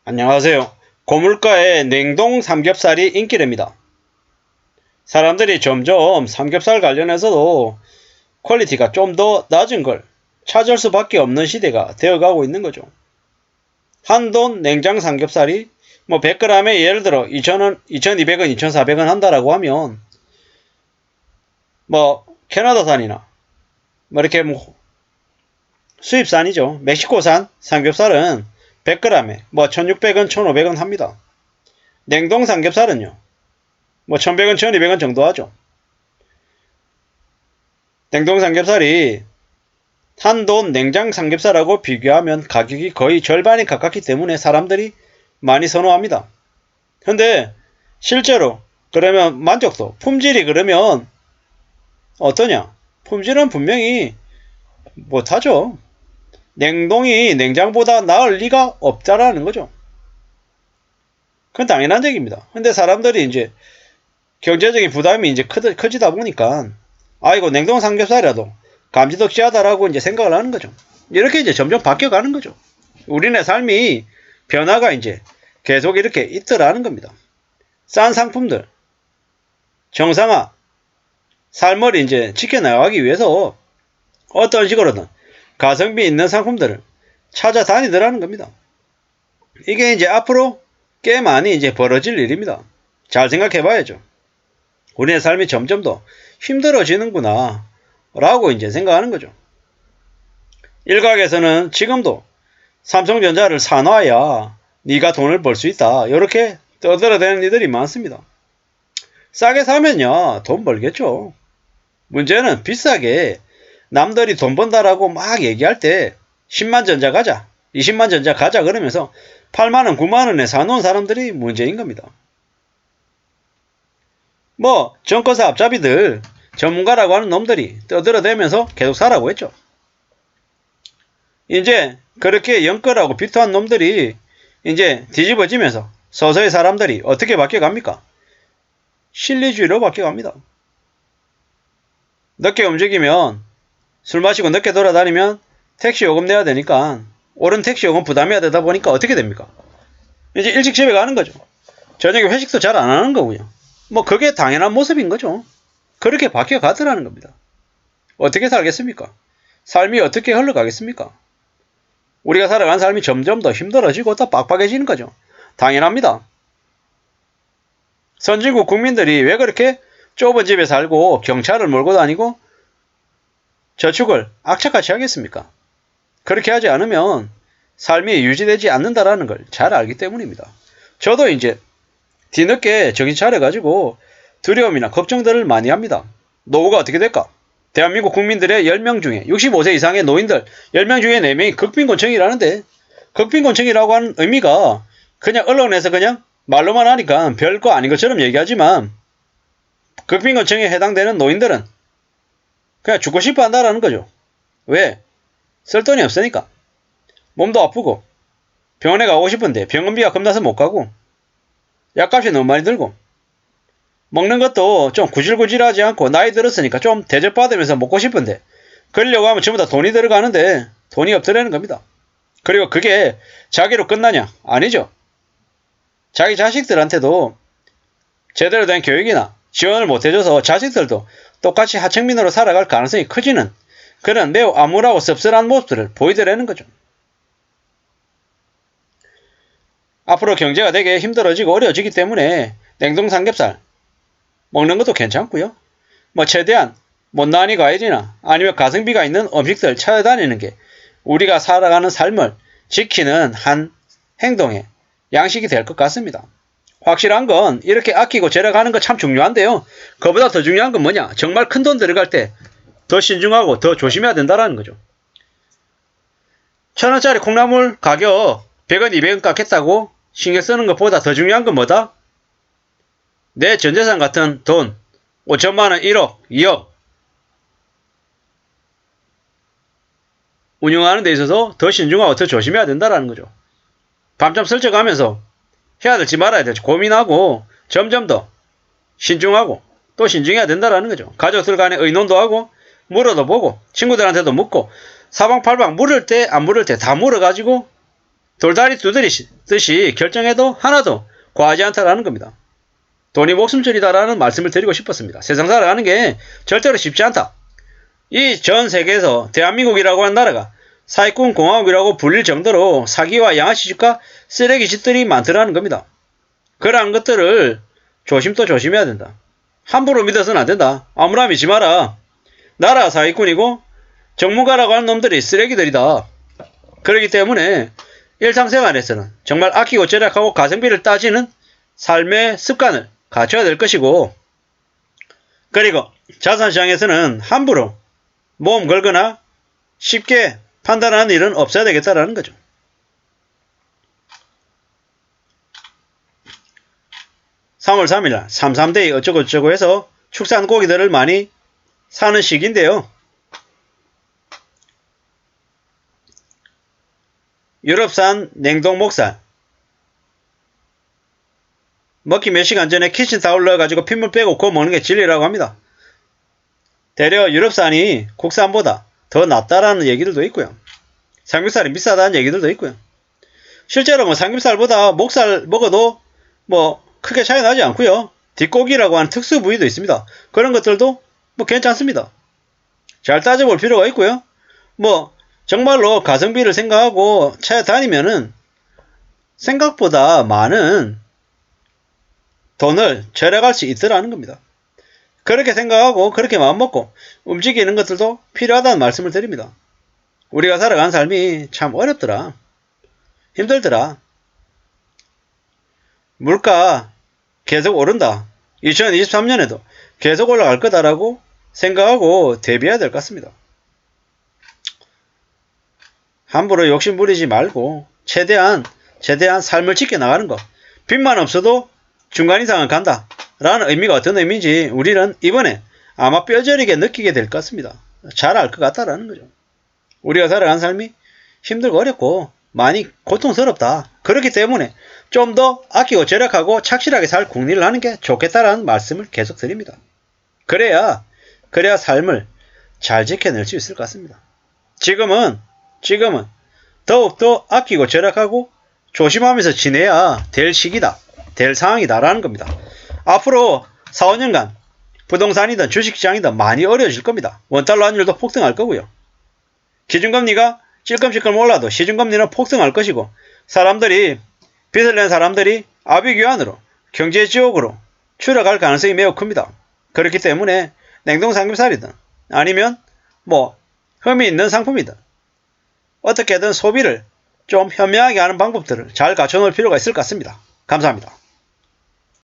안녕하세요. 고물가의 냉동 삼겹살이 인기랍니다. 사람들이 점점 삼겹살 관련해서도 퀄리티가 좀 더 낮은 걸 찾을 수밖에 없는 시대가 되어가고 있는 거죠. 한돈 냉장 삼겹살이 100g에 예를 들어 2,000원, 2,200원, 2,400원 한다라고 하면 캐나다산이나 이렇게 수입산이죠. 멕시코산 삼겹살은 100g에 1,600원, 1,500원 합니다. 냉동 삼겹살은요. 1,100원, 1,200원 정도 하죠. 냉동 삼겹살이 한돈 냉장 삼겹살하고 비교하면 가격이 거의 절반이 가깝기 때문에 사람들이 많이 선호합니다. 근데 실제로 그러면 만족도, 품질이 그러면 어떠냐? 품질은 분명히 못하죠. 냉동이 냉장보다 나을 리가 없다라는 거죠. 그건 당연한 얘기입니다. 근데 사람들이 이제 경제적인 부담이 이제 커지다 보니까 아이고 냉동 삼겹살이라도 감지덕지하다라고 이제 생각을 하는 거죠. 이렇게 이제 점점 바뀌어가는 거죠. 우리네 삶이 변화가 이제 계속 이렇게 있더라는 겁니다. 싼 상품들, 정상화, 삶을 이제 지켜나가기 위해서 어떤 식으로든 가성비 있는 상품들을 찾아다니더라는 겁니다. 이게 이제 앞으로 꽤 많이 이제 벌어질 일입니다. 잘 생각해 봐야죠. 우리의 삶이 점점 더 힘들어지는구나 라고 이제 생각하는 거죠. 일각에서는 지금도 삼성전자를 사놔야 네가 돈을 벌 수 있다 이렇게 떠들어대는 이들이 많습니다. 싸게 사면요 돈 벌겠죠. 문제는 비싸게 남들이 돈 번다라고 막 얘기할 때 10만 전자 가자 20만 전자 가자 그러면서 8만원 9만원에 사놓은 사람들이 문제인 겁니다. 정권사 앞잡이들 전문가라고 하는 놈들이 떠들어대면서 계속 사라고 했죠. 이제 그렇게 연끌하고 비토한 놈들이 이제 뒤집어지면서 서서히 사람들이 어떻게 바뀌어갑니까? 실리주의로 바뀌어갑니다. 늦게 움직이면 술 마시고 늦게 돌아다니면 택시 요금 내야 되니까 오른 택시 요금 부담해야 되다 보니까 어떻게 됩니까? 이제 일찍 집에 가는 거죠. 저녁에 회식도 잘 안 하는 거고요. 그게 당연한 모습인 거죠. 그렇게 바뀌어가더라는 겁니다. 어떻게 살겠습니까? 삶이 어떻게 흘러가겠습니까? 우리가 살아가는 삶이 점점 더 힘들어지고 더 빡빡해지는 거죠. 당연합니다. 선진국 국민들이 왜 그렇게 좁은 집에 살고 경찰을 몰고 다니고 저축을 악착같이 하겠습니까? 그렇게 하지 않으면 삶이 유지되지 않는다라는 걸 잘 알기 때문입니다. 저도 이제 뒤늦게 정신 차려가지고 두려움이나 걱정들을 많이 합니다. 노후가 어떻게 될까? 대한민국 국민들의 10명 중에 65세 이상의 노인들 10명 중에 4명이 극빈곤층이라는데 극빈곤층이라고 하는 의미가 그냥 언론에서 그냥 말로만 하니까 별거 아닌 것처럼 얘기하지만 극빈곤층에 해당되는 노인들은 그냥 죽고 싶어 한다라는 거죠. 왜? 쓸 돈이 없으니까. 몸도 아프고 병원에 가고 싶은데 병원비가 겁나서 못 가고 약값이 너무 많이 들고 먹는 것도 좀 구질구질하지 않고 나이 들었으니까 좀 대접받으면서 먹고 싶은데 그러려고 하면 전부 다 돈이 들어가는데 돈이 없더라는 겁니다. 그리고 그게 자기로 끝나냐? 아니죠. 자기 자식들한테도 제대로 된 교육이나 지원을 못해줘서 자식들도 똑같이 하층민으로 살아갈 가능성이 커지는 그런 매우 암울하고 씁쓸한 모습들을 보이더라는 거죠. 앞으로 경제가 되게 힘들어지고 어려워지기 때문에 냉동 삼겹살 먹는 것도 괜찮고요. 최대한 못난이 과일이나 아니면 가성비가 있는 음식들 찾아다니는 게 우리가 살아가는 삶을 지키는 한 행동의 양식이 될 것 같습니다. 확실한 건 이렇게 아끼고 절약하는 거 참 중요한데요. 그보다 더 중요한 건 뭐냐? 정말 큰 돈 들어갈 때 더 신중하고 더 조심해야 된다는 거죠. 1,000원짜리 콩나물 가격 100원, 200원 깎겠다고 신경 쓰는 것보다 더 중요한 건 뭐다? 내 전재산 같은 돈 5천만원, 1억, 2억 운영하는 데 있어서 더 신중하고 더 조심해야 된다는 거죠. 밤잠 설쳐가면서 해야 될지 말아야 될지 고민하고 점점 더 신중하고 또 신중해야 된다는 거죠. 가족들 간에 의논도 하고 물어도 보고 친구들한테도 묻고 사방팔방 물을 때 안 물을 때 다 물어가지고 돌다리 두드리듯이 결정해도 하나도 과하지 않다라는 겁니다. 돈이 목숨줄이다라는 말씀을 드리고 싶었습니다. 세상 살아가는 게 절대로 쉽지 않다. 이 전 세계에서 대한민국이라고 하는 나라가 사기꾼 공화국이라고 불릴 정도로 사기와 양아치짓과 쓰레기 짓들이 많더라는 겁니다. 그러한 것들을 조심도 조심해야 된다. 함부로 믿어서는 안 된다. 아무나 믿지 마라. 나라 사기꾼이고 전문가라고 하는 놈들이 쓰레기들이다. 그렇기 때문에 일상생활에서는 정말 아끼고 절약하고 가성비를 따지는 삶의 습관을 갖춰야 될 것이고, 그리고 자산시장에서는 함부로 모험 걸거나 쉽게 판단하는 일은 없어야 되겠다라는 거죠. (3월 3일) 삼삼데이 어쩌고저쩌고 해서 축산 고기들을 많이 사는 시기인데요. 유럽산 냉동 목살 먹기 몇 시간 전에 키친타올 넣어가지고 핏물 빼고 구워 먹는 게 진리라고 합니다. 대려 유럽산이 국산보다 더 낫다라는 얘기들도 있고요. 삼겹살이 비싸다는 얘기들도 있고요. 실제로 삼겹살보다 목살 먹어도 크게 차이 나지 않고요. 뒷고기라고 하는 특수 부위도 있습니다. 그런 것들도 괜찮습니다. 잘 따져볼 필요가 있고요. 정말로 가성비를 생각하고 찾아다니면은 생각보다 많은 돈을 절약할 수 있더라는 겁니다. 그렇게 생각하고 그렇게 마음먹고 움직이는 것들도 필요하다는 말씀을 드립니다. 우리가 살아가는 삶이 참 어렵더라. 힘들더라. 물가 계속 오른다. 2023년에도 계속 올라갈 거다라고 생각하고 대비해야 될 것 같습니다. 함부로 욕심 부리지 말고 최대한 삶을 지켜나가는 것. 빚만 없어도 중간 이상은 간다 라는 의미가 어떤 의미인지 우리는 이번에 아마 뼈저리게 느끼게 될 것 같습니다. 잘 알 것 같다라는 거죠. 우리가 살아가는 삶이 힘들고 어렵고 많이 고통스럽다. 그렇기 때문에 좀 더 아끼고 절약하고 착실하게 살 궁리를 하는 게 좋겠다라는 말씀을 계속 드립니다. 그래야 삶을 잘 지켜낼 수 있을 것 같습니다. 지금은 더욱더 아끼고 절약하고 조심하면서 지내야 될 시기다. 될 상황이다라는 겁니다. 앞으로 4, 5년간 부동산이든 주식시장이든 많이 어려워질 겁니다. 원달러 환율도 폭등할 거고요. 기준금리가 찔끔찔끔 올라도 시중금리는 폭등할 것이고, 빚을 낸 사람들이 아비규환으로 경제지옥으로 추락할 가능성이 매우 큽니다. 그렇기 때문에 냉동 삼겹살이든 아니면 흠이 있는 상품이든 어떻게든 소비를 좀 현명하게 하는 방법들을 잘 갖춰 놓을 필요가 있을 것 같습니다. 감사합니다.